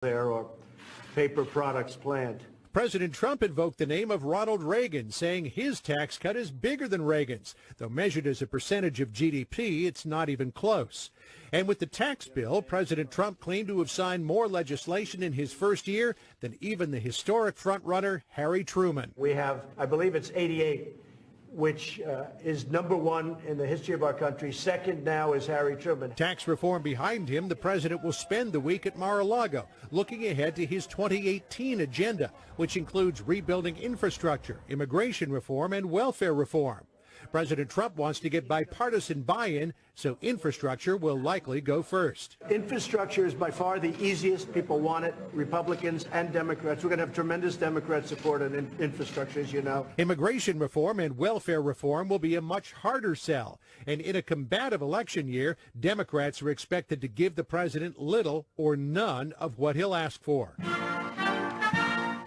there or paper products plant. President Trump invoked the name of Ronald Reagan, saying his tax cut is bigger than Reagan's. Though measured as a percentage of GDP, it's not even close. And with the tax bill, President Trump claimed to have signed more legislation in his first year than even the historic frontrunner Harry Truman. We have, I believe it's 88, which is number one in the history of our country. Second now is Harry Truman. Tax reform behind him, the president will spend the week at Mar-a-Lago, looking ahead to his 2018 agenda, which includes rebuilding infrastructure, immigration reform, and welfare reform. President Trump wants to get bipartisan buy-in, so infrastructure will likely go first. Infrastructure is by far the easiest. People want it, Republicans and Democrats. We're going to have tremendous Democrat support on infrastructure, as you know. Immigration reform and welfare reform will be a much harder sell. And in a combative election year, Democrats are expected to give the president little or none of what he'll ask for.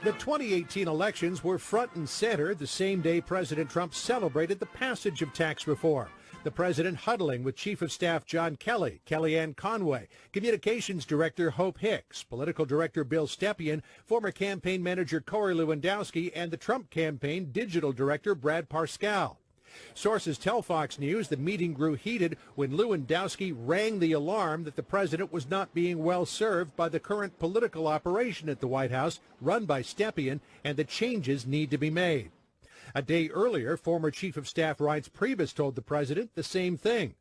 The 2018 elections were front and center the same day President Trump celebrated the passage of tax reform. The president huddling with Chief of Staff John Kelly, Kellyanne Conway, Communications Director Hope Hicks, Political Director Bill Stepien, former campaign manager Corey Lewandowski, and the Trump campaign Digital Director Brad Parscale. Sources tell Fox News the meeting grew heated when Lewandowski rang the alarm that the president was not being well served by the current political operation at the White House run by Stepien, and that changes need to be made. A day earlier, former Chief of Staff Reince Priebus told the president the same thing.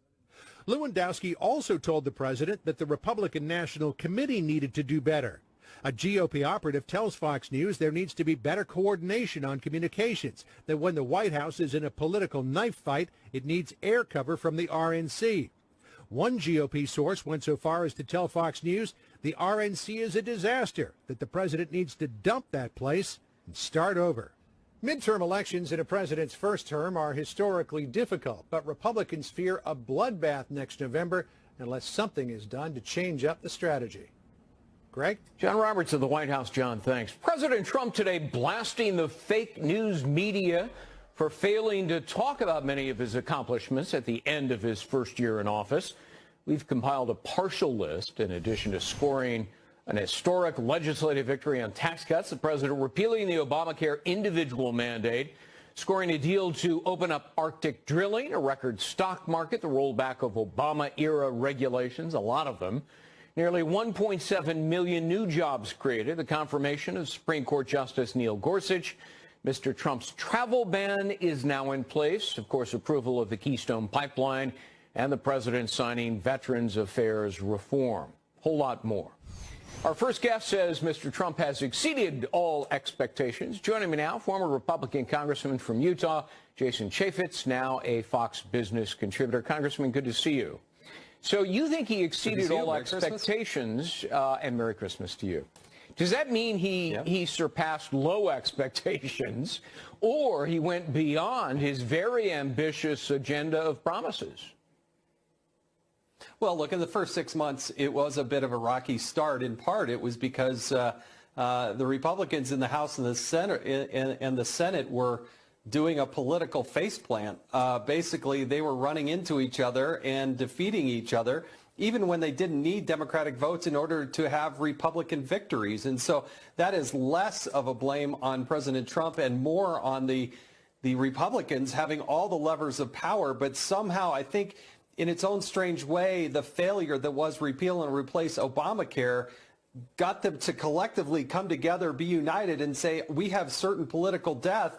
Lewandowski also told the president that the Republican National Committee needed to do better. A GOP operative tells Fox News there needs to be better coordination on communications, that when the White House is in a political knife fight, it needs air cover from the RNC. One GOP source went so far as to tell Fox News the RNC is a disaster, that the president needs to dump that place and start over. Midterm elections in a president's first term are historically difficult, but Republicans fear a bloodbath next November unless something is done to change up the strategy. Greg? John Roberts of the White House. John, thanks. President Trump today blasting the fake news media for failing to talk about many of his accomplishments at the end of his first year in office. We've compiled a partial list. In addition to scoring an historic legislative victory on tax cuts, the president repealing the Obamacare individual mandate, scoring a deal to open up Arctic drilling, a record stock market, the rollback of Obama-era regulations, a lot of them. Nearly 1.7 million new jobs created, the confirmation of Supreme Court Justice Neil Gorsuch. Mr. Trump's travel ban is now in place. Of course, approval of the Keystone Pipeline and the president signing Veterans Affairs reform. Whole lot more. Our first guest says Mr. Trump has exceeded all expectations. Joining me now, former Republican Congressman from Utah, Jason Chaffetz, now a Fox Business contributor. Congressman, good to see you. So you think he exceeded all expectations, and Merry Christmas to you. Does that mean he surpassed low expectations, or he went beyond his very ambitious agenda of promises? Well, look, in the first 6 months, it was a bit of a rocky start. In part, it was because the Republicans in the House and the Senate were doing a political faceplant. Basically, they were running into each other and defeating each other, even when they didn't need Democratic votes in order to have Republican victories. And so that is less of a blame on President Trump and more on the Republicans having all the levers of power. But somehow, I think, in its own strange way, the failure that was repeal and replace Obamacare got them to collectively come together, be united, and say, we have certain political death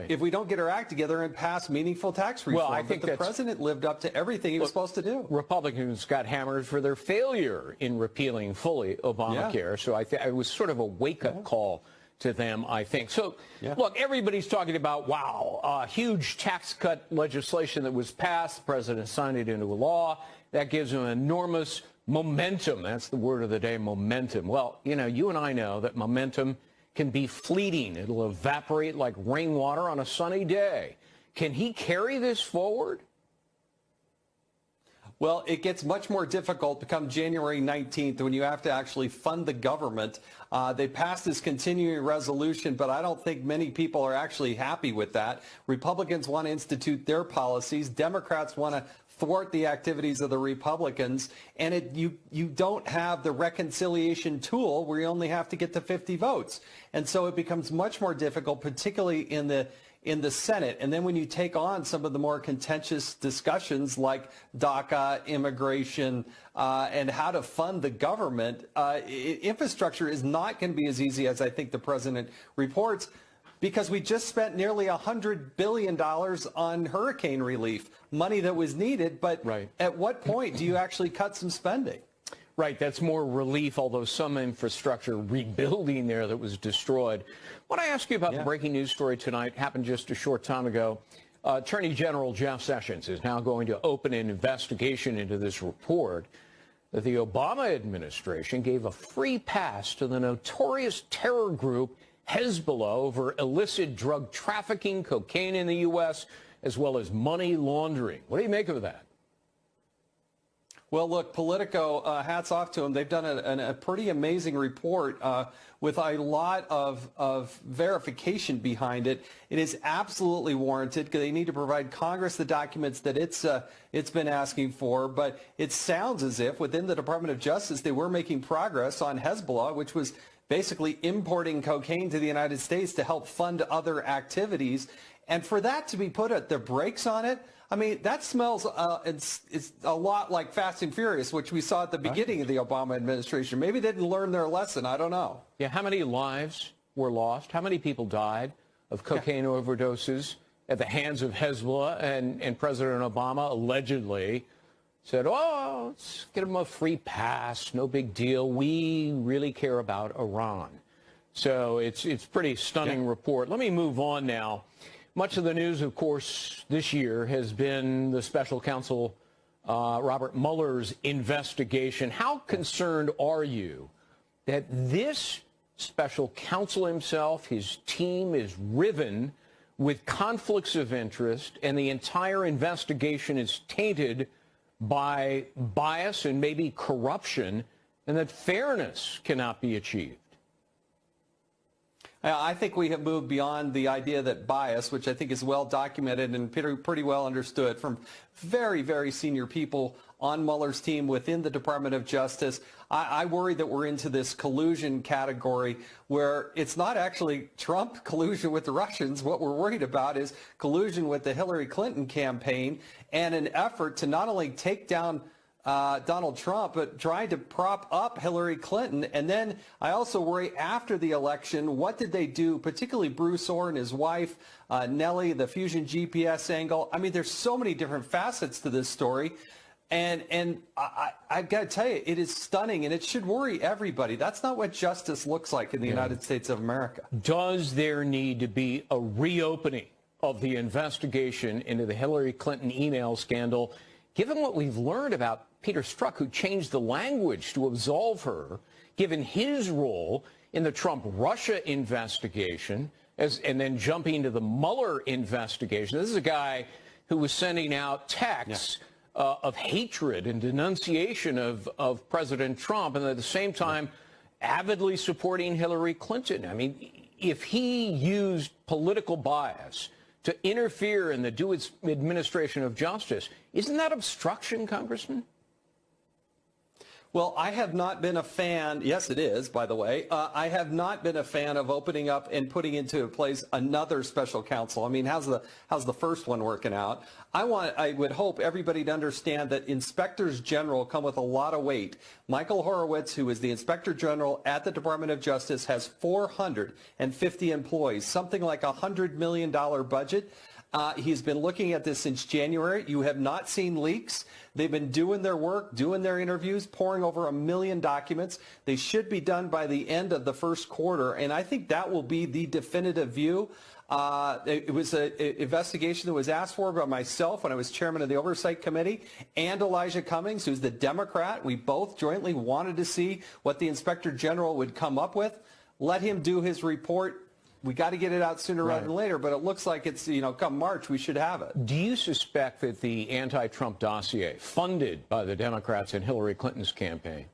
if we don't get our act together and pass meaningful tax reform. Well, I think the president lived up to everything he was supposed to do. Republicans got hammered for their failure in repealing fully Obamacare. So it was sort of a wake-up call to them, I think. So, look, everybody's talking about, wow, huge tax cut legislation that was passed. The president signed it into law. That gives him enormous momentum. That's the word of the day, momentum. Well, you know, you and I know that momentum can be fleeting. It'll evaporate like rainwater on a sunny day. Can he carry this forward? Well, it gets much more difficult to come January 19th when you have to actually fund the government. They passed this continuing resolution, but I don't think many people are actually happy with that. Republicans want to institute their policies. Democrats want to thwart the activities of the Republicans, and you don't have the reconciliation tool where you only have to get to 50 votes. And so it becomes much more difficult, particularly in the Senate. And then when you take on some of the more contentious discussions like DACA, immigration, and how to fund the government, infrastructure is not going to be as easy as I think the president reports, because we just spent nearly $100 billion on hurricane relief, money that was needed. But at what point do you actually cut some spending? Right, that's more relief, although some infrastructure rebuilding there that was destroyed. I want to ask you about the breaking news story tonight, happened just a short time ago. Attorney General Jeff Sessions is now going to open an investigation into this report that the Obama administration gave a free pass to the notorious terror group Hezbollah over illicit drug trafficking, cocaine in the U.S., as well as money laundering. What do you make of that? Well, look, Politico, hats off to them. They've done a pretty amazing report with a lot of verification behind it. It is absolutely warranted because they need to provide Congress the documents that it's been asking for. But it sounds as if within the Department of Justice they were making progress on Hezbollah, which was basically importing cocaine to the United States to help fund other activities. And for that to be put at the brakes on it, I mean, that smells it's a lot like Fast and Furious, which we saw at the beginning of the Obama administration. Maybe they didn't learn their lesson. I don't know. Yeah, how many lives were lost? How many people died of cocaine overdoses at the hands of Hezbollah? And President Obama allegedly said, oh, let's get them a free pass. No big deal. We really care about Iran. So it's pretty stunning report. Let me move on now. Much of the news, of course, this year has been the special counsel Robert Mueller's investigation. How concerned are you that this special counsel himself, his team, is riven with conflicts of interest and the entire investigation is tainted by bias and maybe corruption, and that fairness cannot be achieved? I think we have moved beyond the idea that bias, which I think is well documented and pretty well understood from very, very senior people on Mueller's team within the Department of Justice. I worry that we're into this collusion category where it's not actually Trump collusion with the Russians. What we're worried about is collusion with the Hillary Clinton campaign and an effort to not only take down Donald Trump, but trying to prop up Hillary Clinton. And then I also worry after the election, what did they do, particularly Bruce Orr and his wife, Nellie, the Fusion GPS angle. I mean, there's so many different facets to this story. And I've got to tell you, it is stunning, and it should worry everybody. That's not what justice looks like in the United States of America. Does there need to be a reopening of the investigation into the Hillary Clinton email scandal, given what we've learned about Peter Strzok, who changed the language to absolve her, given his role in the Trump-Russia investigation, and then jumping to the Mueller investigation? This is a guy who was sending out texts of hatred and denunciation of President Trump, and at the same time avidly supporting Hillary Clinton. I mean, if he used political bias to interfere in the administration of justice, isn't that obstruction, Congressman? Well, I have not been a fan. Yes, it is, by the way. I have not been a fan of opening up and putting into place another special counsel. I mean, how's the first one working out? I would hope everybody to understand that inspectors general come with a lot of weight. Michael Horowitz, who is the inspector general at the Department of Justice, has 450 employees, something like a $100 million budget. He's been looking at this since January. You have not seen leaks. They've been doing their work, doing their interviews, pouring over 1 million documents. They should be done by the end of the first quarter, and I think that will be the definitive view. It was an investigation that was asked for by myself when I was chairman of the Oversight Committee, and Elijah Cummings, who's the Democrat. We both jointly wanted to see what the Inspector General would come up with. Let him do his report. We got to get it out sooner rather than later, but it looks like it's, come March, we should have it. Do you suspect that the anti-Trump dossier, funded by the Democrats in Hillary Clinton's campaign,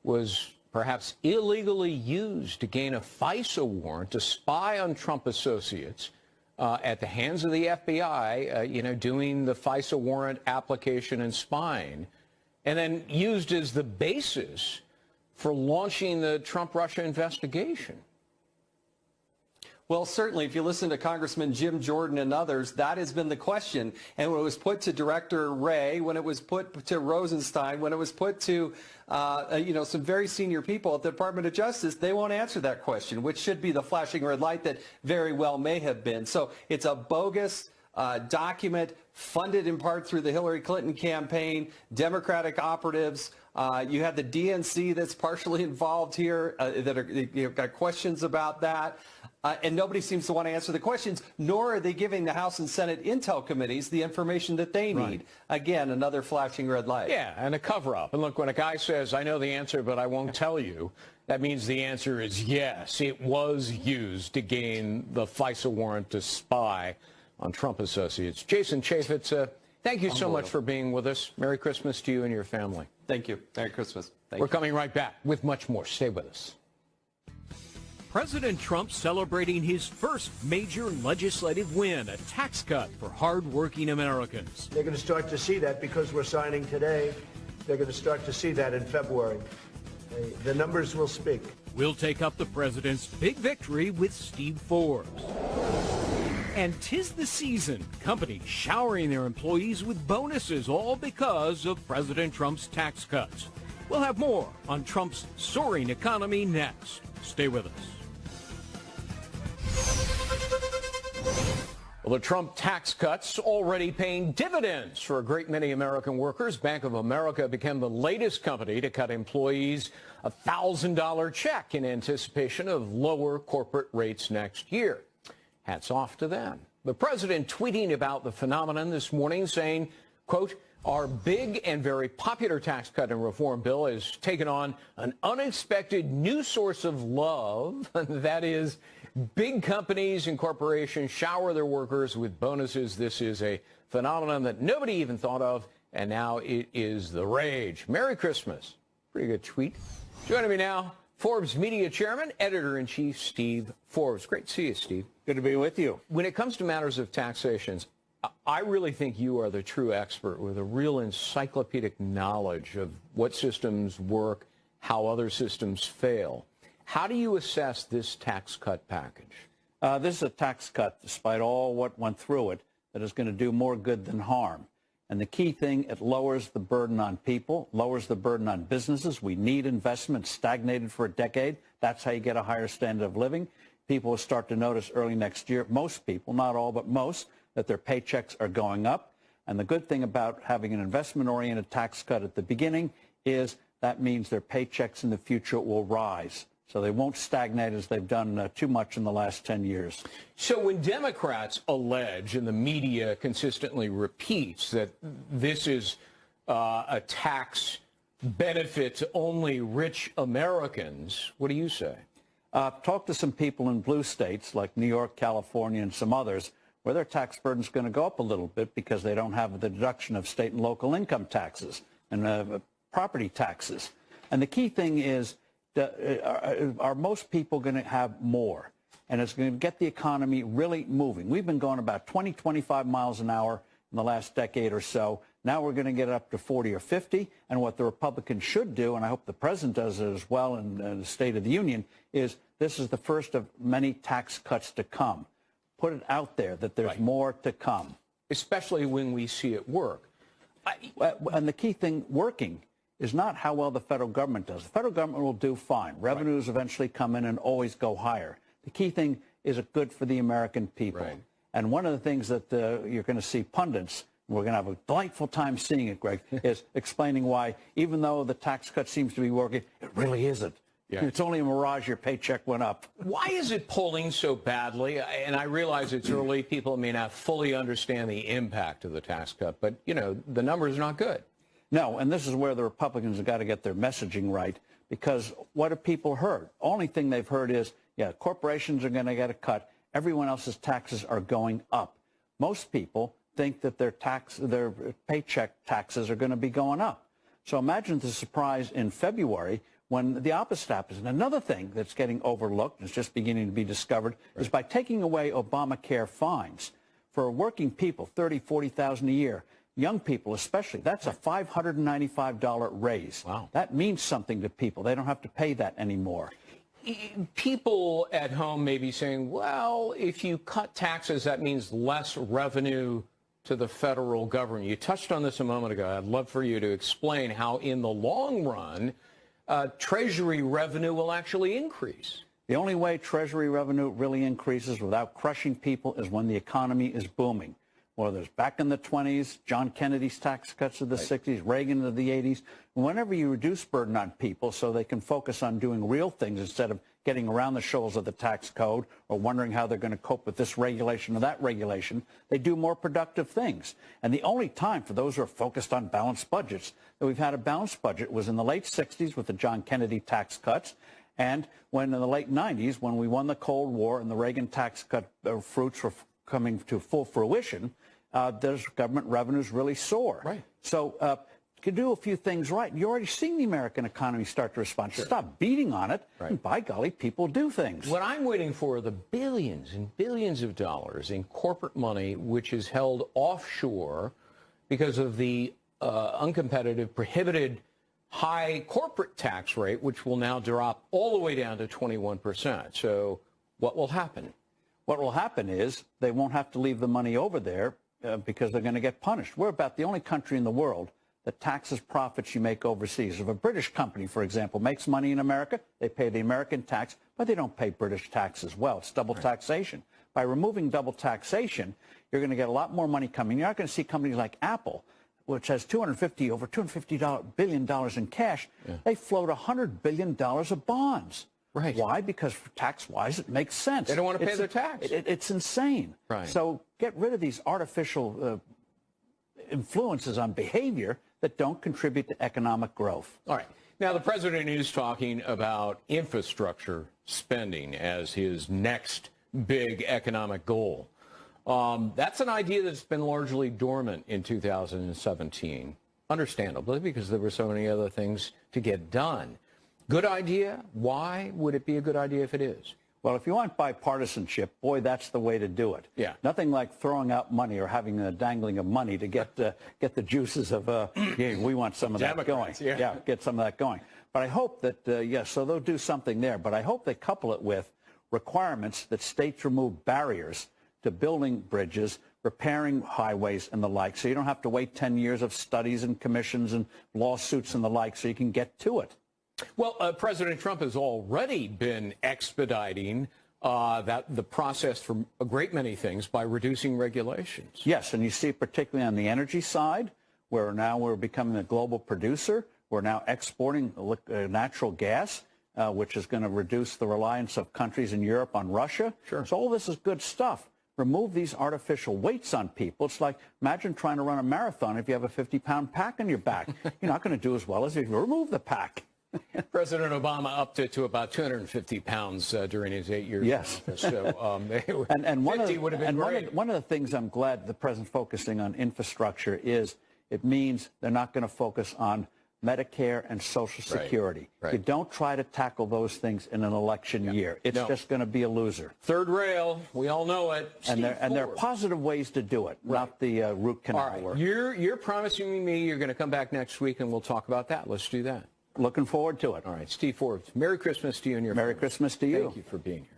was perhaps illegally used to gain a FISA warrant to spy on Trump associates at the hands of the FBI, doing the FISA warrant application and spying, and then used as the basis for launching the Trump-Russia investigation. Well, certainly, if you listen to Congressman Jim Jordan and others, that has been the question. And when it was put to Director Wray, when it was put to Rosenstein, when it was put to, some very senior people at the Department of Justice, they won't answer that question, which should be the flashing red light that very well may have been. So it's a bogus document funded in part through the Hillary Clinton campaign, Democratic operatives. You have the DNC that's partially involved here that are got questions about that. And nobody seems to want to answer the questions, nor are they giving the House and Senate intel committees the information that they need. Right. Again, another flashing red light. Yeah, and a cover-up. And look, when a guy says, I know the answer, but I won't tell you, that means the answer is yes. It was used to gain the FISA warrant to spy on Trump associates. Jason Chaffetz, thank you so much for being with us. Merry Christmas to you and your family. Thank you. Merry Christmas. We're coming right back with much more. Stay with us. President Trump celebrating his first major legislative win, a tax cut for hard-working Americans. They're going to start to see that because we're signing today. They're going to start to see that in February. The numbers will speak. We'll take up the president's big victory with Steve Forbes. And 'tis the season, companies showering their employees with bonuses, all because of President Trump's tax cuts. We'll have more on Trump's soaring economy next. Stay with us. Well, the Trump tax cuts already paying dividends for a great many American workers. Bank of America became the latest company to cut employees a $1,000 check in anticipation of lower corporate rates next year. Hats off to them. The president tweeting about the phenomenon this morning saying, quote, our big and very popular tax cut and reform bill has taken on an unexpected new source of love. That is, big companies and corporations shower their workers with bonuses. This is a phenomenon that nobody even thought of, and now it is the rage. Merry Christmas. Pretty good tweet. Joining me now, Forbes Media Chairman, Editor-in-Chief Steve Forbes. Great to see you, Steve. Good to be with you. When it comes to matters of taxations, I really think you are the true expert with a real encyclopedic knowledge of what systems work, how other systems fail. How do you assess this tax cut package? This is a tax cut, despite all what went through it, that is going to do more good than harm. And the key thing, it lowers the burden on people, lowers the burden on businesses. We need investment, stagnated for a decade. That's how you get a higher standard of living. People will start to notice early next year, most people, not all, but most, that their paychecks are going up. And the good thing about having an investment-oriented tax cut at the beginning is that means their paychecks in the future will rise. So they won't stagnate as they've done too much in the last 10 years. So when Democrats allege, and the media consistently repeats, that this is a tax benefit to only rich Americans, what do you say? Talk to some people in blue states like New York, California, and some others, where their tax burden is going to go up a little bit because they don't have the deduction of state and local income taxes and property taxes. And the key thing is, are most people going to have more? And it's going to get the economy really moving. We've been going about 20, 25 miles an hour in the last decade or so. Now we're going to get up to 40 or 50. And what the Republicans should do, and I hope the president does it as well in the State of the Union, is this is the first of many tax cuts to come. Put it out there that there's more to come. Especially when we see it work. And the key thing working is not how well the federal government does. The federal government will do fine. Revenues eventually come in and always go higher. The key thing is it good for the American people. Right. And one of the things that you're going to see pundits, and we're going to have a delightful time seeing it, Greg, is explaining why, even though the tax cut seems to be working, it really isn't. Yeah. It's only a mirage. Your paycheck went up. Why is it polling so badly? And I realize it's early. People may not fully understand the impact of the tax cut. But, you know, the numbers are not good. No, and this is where the Republicans have got to get their messaging right, because what have people heard? Only thing they've heard is, yeah, corporations are going to get a cut. Everyone else's taxes are going up. Most people think that their paycheck taxes are going to be going up. So imagine the surprise in February when the opposite happens. And another thing that's getting overlooked, and it's just beginning to be discovered, is by taking away Obamacare fines for working people, $30,000, $40,000 a year, young people especially, that's a $595 raise. Wow. That means something to people. They don't have to pay that anymore. People at home may be saying, well, if you cut taxes, that means less revenue to the federal government. You touched on this a moment ago. I'd love for you to explain how in the long run, Treasury revenue will actually increase. The only way Treasury revenue really increases without crushing people is when the economy is booming. Whether it's back in the 20s, John Kennedy's tax cuts of the 60s, Reagan of the 80s. Whenever you reduce burden on people so they can focus on doing real things instead of getting around the shoals of the tax code or wondering how they're going to cope with this regulation or that regulation, they do more productive things. And the only time for those who are focused on balanced budgets that we've had a balanced budget was in the late 60s with the John Kennedy tax cuts. And when in the late 90s, when we won the Cold War and the Reagan tax cut fruits were coming to full fruition, those government revenues really soar. Right. So you can do a few things right. You're already seeing the American economy start to respond. Sure. Stop beating on it. Right. And by golly, people do things. What I'm waiting for are the billions and billions of dollars in corporate money, which is held offshore because of the uncompetitive, prohibited high corporate tax rate, which will now drop all the way down to 21%. So what will happen? What will happen is they won't have to leave the money over there because they're going to get punished. We're about the only country in the world that taxes profits you make overseas. If a British company, for example, makes money in America, they pay the American tax, but they don't pay British tax as well. It's double taxation. By removing double taxation, you're going to get a lot more money coming. You're not going to see companies like Apple, which has over $250 billion in cash. Yeah. They float $100 billion of bonds. Right. Why? Because tax-wise, it makes sense. They don't want to pay their tax. It's insane. Right. So get rid of these artificial influences on behavior that don't contribute to economic growth. All right. Now, the president is talking about infrastructure spending as his next big economic goal. That's an idea that's been largely dormant in 2017, understandably, because there were so many other things to get done. Good idea? Why would it be a good idea if it is? Well, if you want bipartisanship, boy, that's the way to do it. Yeah. Nothing like throwing out money or having a dangling of money to get the juices of, yeah, we want some of that going. Yeah, get some of that going. But I hope that, yes, so they'll do something there. But I hope they couple it with requirements that states remove barriers to building bridges, repairing highways and the like, so you don't have to wait 10 years of studies and commissions and lawsuits and the like, so you can get to it. Well, President Trump has already been expediting the process for a great many things by reducing regulations. Yes, and you see it particularly on the energy side, where now we're becoming a global producer. We're now exporting natural gas, which is going to reduce the reliance of countries in Europe on Russia. Sure. So all this is good stuff. Remove these artificial weights on people. It's like, imagine trying to run a marathon if you have a 50-pound pack on your back. You're not going to do as well as if you remove the pack. President Obama upped it to about 250 pounds during his 8 years. Yes. So and 50 would have been great. One of the things I'm glad the president's focusing on infrastructure is it means they're not going to focus on Medicare and Social Security. Right. You don't try to tackle those things in an election year. It's just going to be a loser. Third rail, we all know it. And there are positive ways to do it, not the root canal work. You're promising me you're going to come back next week and we'll talk about that. Let's do that. Looking forward to it. All right, Steve Forbes, Merry Christmas to you and your Merry friends. Christmas to you. Thank you for being here.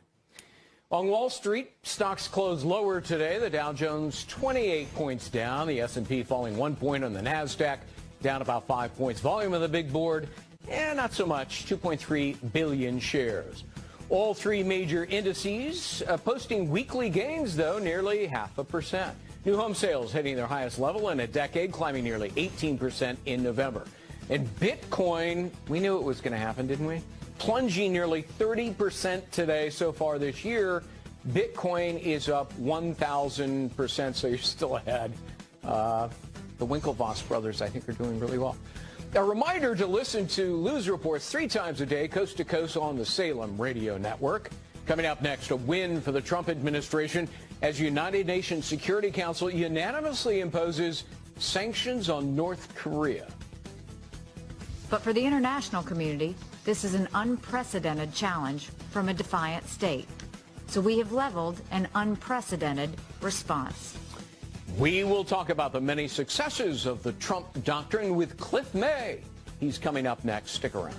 On Wall Street, stocks closed lower today. The Dow Jones 28 points down. The S&P falling 1 point on the NASDAQ, down about 5 points. Volume of the big board, not so much, 2.3 billion shares. All three major indices posting weekly gains, though, nearly 0.5%. New home sales hitting their highest level in a decade, climbing nearly 18% in November. And Bitcoin, we knew it was going to happen, didn't we? Plunging nearly 30% today so far this year. Bitcoin is up 1,000%, so you're still ahead. The Winklevoss brothers, I think, are doing really well. A reminder to listen to Lew's Reports 3 times a day, coast to coast on the Salem Radio Network. Coming up next, a win for the Trump administration as United Nations Security Council unanimously imposes sanctions on North Korea. But for the international community, This is an unprecedented challenge from a defiant state. So we have leveled an unprecedented response. We will talk about the many successes of the Trump doctrine with Cliff May. He's coming up next. Stick around.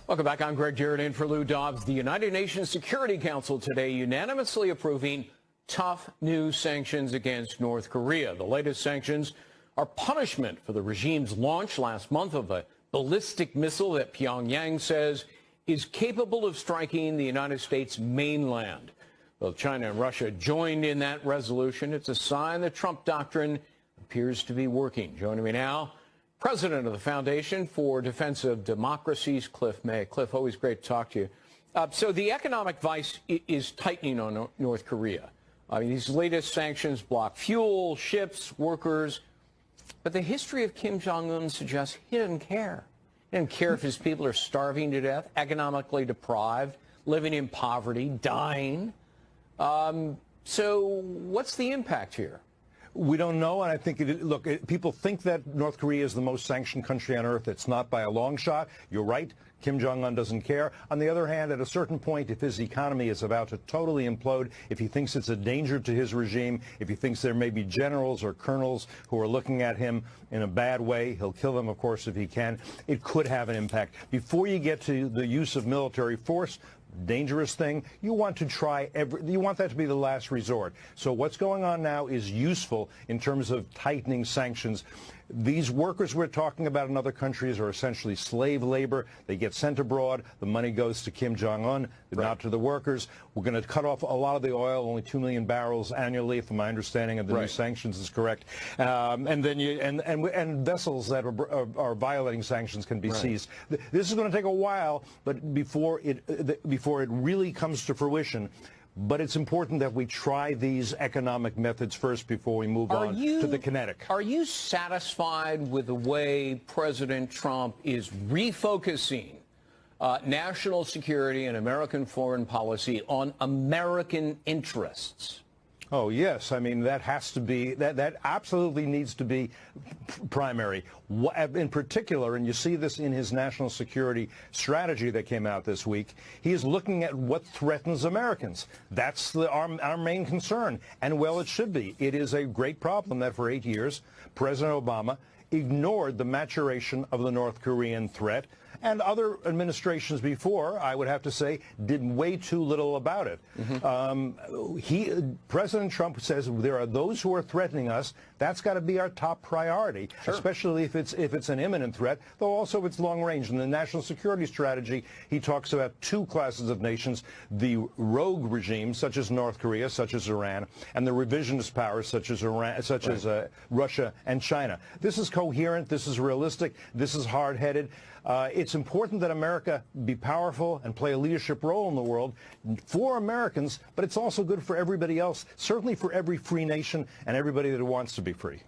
Welcome back. I'm Greg Jarrett in for Lou Dobbs. The United Nations Security Council today unanimously approving tough new sanctions against North Korea. The latest sanctions are punishment for the regime's launch last month of a ballistic missile that Pyongyang says is capable of striking the United States mainland. Both China and Russia joined in that resolution. It's a sign the Trump doctrine appears to be working. Joining me now, President of the Foundation for Defense of Democracies, Cliff May. Cliff, always great to talk to you. So the economic vice is tightening on North Korea. I mean, these latest sanctions block fuel, ships, workers. But the history of Kim Jong-un suggests he doesn't care. He doesn't care if his people are starving to death, economically deprived, living in poverty, dying. So what's the impact here? We don't know, and I think, people think that North Korea is the most sanctioned country on earth. It's not by a long shot. You're right. Kim Jong-un doesn't care. On the other hand, at a certain point, if his economy is about to totally implode, if he thinks it's a danger to his regime, if he thinks there may be generals or colonels who are looking at him in a bad way, he'll kill them, of course, if he can. It could have an impact. Before you get to the use of military force, dangerous thing, you want to try you want that to be the last resort. So what's going on now is useful in terms of tightening sanctions. These workers we're talking about in other countries are essentially slave labor. They get sent abroad. The money goes to Kim Jong-un, not to the workers. We're going to cut off a lot of the oil, only 2 million barrels annually, if my understanding of the new sanctions is correct. And then and vessels that are violating sanctions can be seized. This is going to take a while, but before it really comes to fruition. But it's important that we try these economic methods first before we move on to the kinetic. Are you satisfied with the way President Trump is refocusing national security and American foreign policy on American interests? Oh, yes. I mean, that has to be, that absolutely needs to be primary. In particular, and you see this in his national security strategy that came out this week, he is looking at what threatens Americans. That's our main concern. And, well, it should be. It is a great problem that for 8 years, President Obama ignored the maturation of the North Korean threat. And other administrations before, I would have to say, did way too little about it. President Trump says there are those who are threatening us. That's got to be our top priority, especially if it's an imminent threat, though also if it's long range. In the national security strategy, he talks about two classes of nations, the rogue regimes, such as North Korea, such as Iran, and the revisionist powers, such as as Russia and China. This is coherent. This is realistic. This is hard-headed. It's important that America be powerful and play a leadership role in the world for Americans, but it's also good for everybody else, certainly for every free nation and everybody that wants to be free.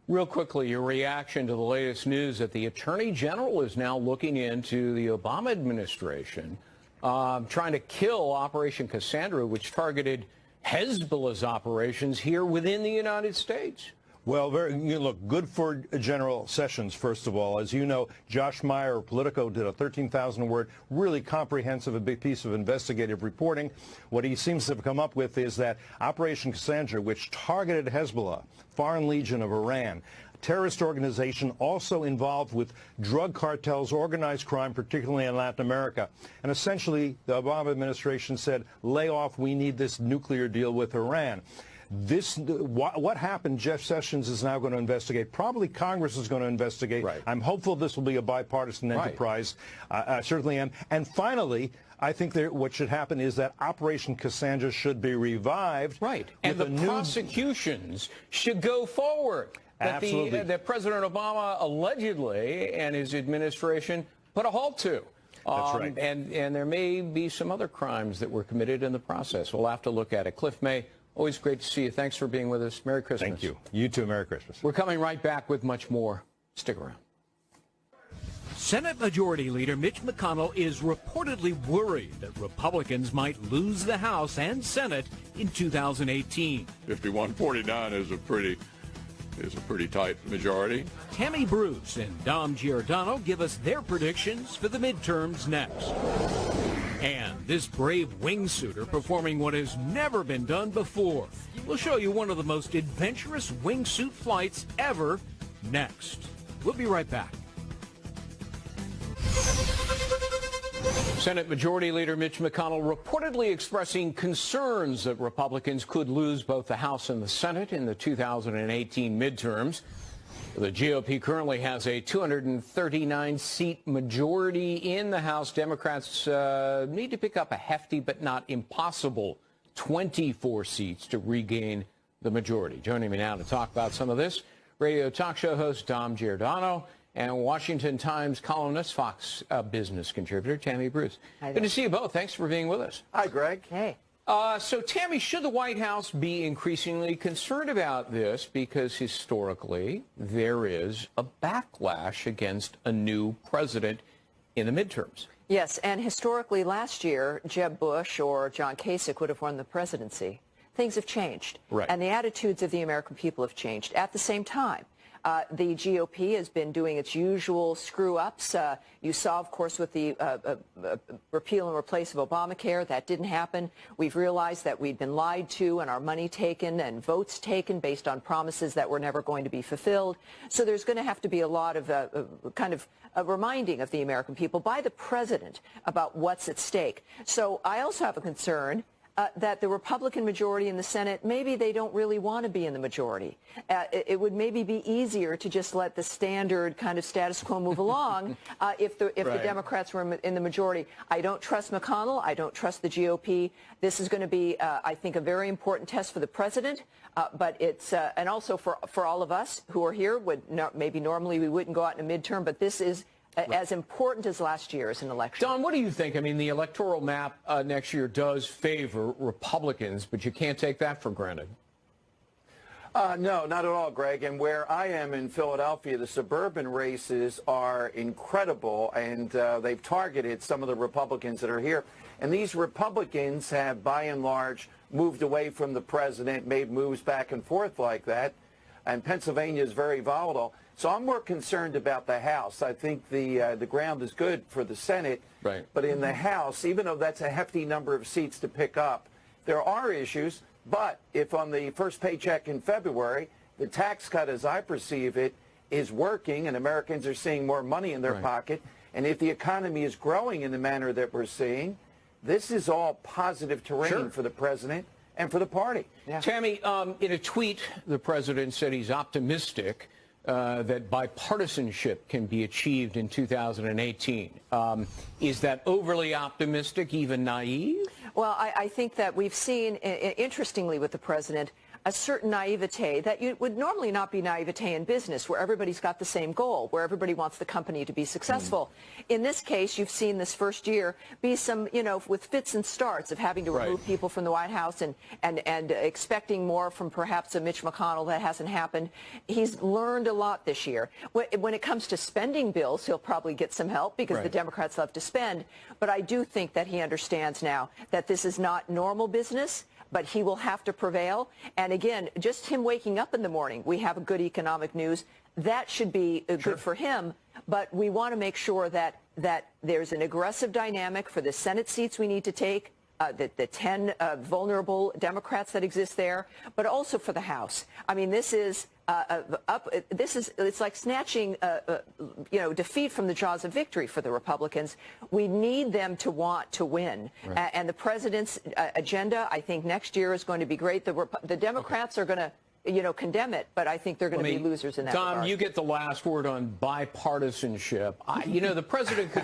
Real quickly, your reaction to the latest news that the Attorney General is now looking into the Obama administration, trying to kill Operation Cassandra, which targeted Hezbollah's operations here within the United States. Well, look, good for General Sessions, first of all. As you know, Josh Meyer of Politico did a 13,000-word, really comprehensive, a big piece of investigative reporting. What he seems to have come up with is that Operation Cassandra, which targeted Hezbollah, Foreign Legion of Iran, terrorist organization also involved with drug cartels, organized crime, particularly in Latin America. And essentially, the Obama administration said, lay off, we need this nuclear deal with Iran. What happened, Jeff Sessions is now going to investigate. Probably Congress is going to investigate. I'm hopeful this will be a bipartisan enterprise. I certainly am. And finally, I think what should happen is that Operation Cassandra should be revived. And the prosecutions should go forward. Absolutely. That President Obama allegedly and his administration put a halt to. That's right. And there may be some other crimes that were committed in the process. We'll have to look at it. Cliff May, always great to see you. Thanks for being with us. Merry Christmas. Thank you. You too. Merry Christmas. We're coming right back with much more. Stick around. Senate Majority Leader Mitch McConnell is reportedly worried that Republicans might lose the House and Senate in 2018. 51-49 is a pretty is a pretty tight majority. Tammy Bruce and Dom Giordano give us their predictions for the midterms next. And this brave wingsuiter performing what has never been done before. We'll show you one of the most adventurous wingsuit flights ever next. We'll be right back. Senate Majority Leader Mitch McConnell reportedly expressing concerns that Republicans could lose both the House and the Senate in the 2018 midterms. The GOP currently has a 239-seat majority in the House. Democrats need to pick up a hefty but not impossible 24 seats to regain the majority. Joining me now to talk about some of this, radio talk show host Dom Giordano and Washington Times columnist, Fox Business contributor Tammy Bruce. Good to see you both. Thanks for being with us. Hi, Greg. Hey. So, Tammy, should the White House be increasingly concerned about this? Because historically, there is a backlash against a new president in the midterms. Yes, and historically last year, Jeb Bush or John Kasich would have won the presidency. Things have changed. Right. And the attitudes of the American people have changed. At the same time, the GOP has been doing its usual screw-ups. You saw, of course, with the repeal and replace of Obamacare, that didn't happen. We've realized that we'd been lied to and our money taken and votes taken based on promises that were never going to be fulfilled. So there's going to have to be a lot of kind of a reminding of the American people by the president about what's at stake. So I also have a concern that the Republican majority in the Senate, maybe they don't really want to be in the majority. It would maybe be easier to just let the standard kind of status quo move along if the Democrats were in the majority. I don't trust McConnell. I don't trust the GOP. This is going to be, I think, a very important test for the president, but it's, and also for all of us who are here, maybe normally we wouldn't go out in a midterm, but this is as important as last year's an election. Don, what do you think? I mean, the electoral map next year does favor Republicans, but you can't take that for granted. No, not at all, Greg. And where I am in Philadelphia, the suburban races are incredible, and they've targeted some of the Republicans that are here. And these Republicans have, by and large, moved away from the president, made moves back and forth like that. And Pennsylvania is very volatile. So I'm more concerned about the House. I think the ground is good for the Senate. Right. But in the House, even though that's a hefty number of seats to pick up, there are issues. But if on the first paycheck in February, the tax cut, as I perceive it, is working and Americans are seeing more money in their pocket, and if the economy is growing in the manner that we're seeing, this is all positive terrain for the president and for the party. Yeah. Tammy, in a tweet, the president said he's optimistic that bipartisanship can be achieved in 2018. Is that overly optimistic, even naive? Well, I think that we've seen, interestingly with the president, a certain naivete that would normally not be naivete in business, where everybody's got the same goal, where everybody wants the company to be successful. In this case, you've seen this first year be some, with fits and starts of having to remove people from the White House and expecting more from perhaps a Mitch McConnell. That hasn't happened. He's learned a lot this year. When it comes to spending bills, he'll probably get some help because the Democrats love to spend. But I do think that he understands now that this is not normal business, but he will have to prevail. And again, just him waking up in the morning, we have a good economic news. That should be good for him. But we want to make sure that there's an aggressive dynamic for the Senate seats we need to take, the 10 vulnerable Democrats that exist there, but also for the House. I mean, this is it's like snatching defeat from the jaws of victory for the Republicans. We need them to want to win, and the president's agenda, I think, next year is going to be great. The Democrats are going to condemn it, but I think they're going to be losers in that regard. Tom, you get the last word on bipartisanship. The president could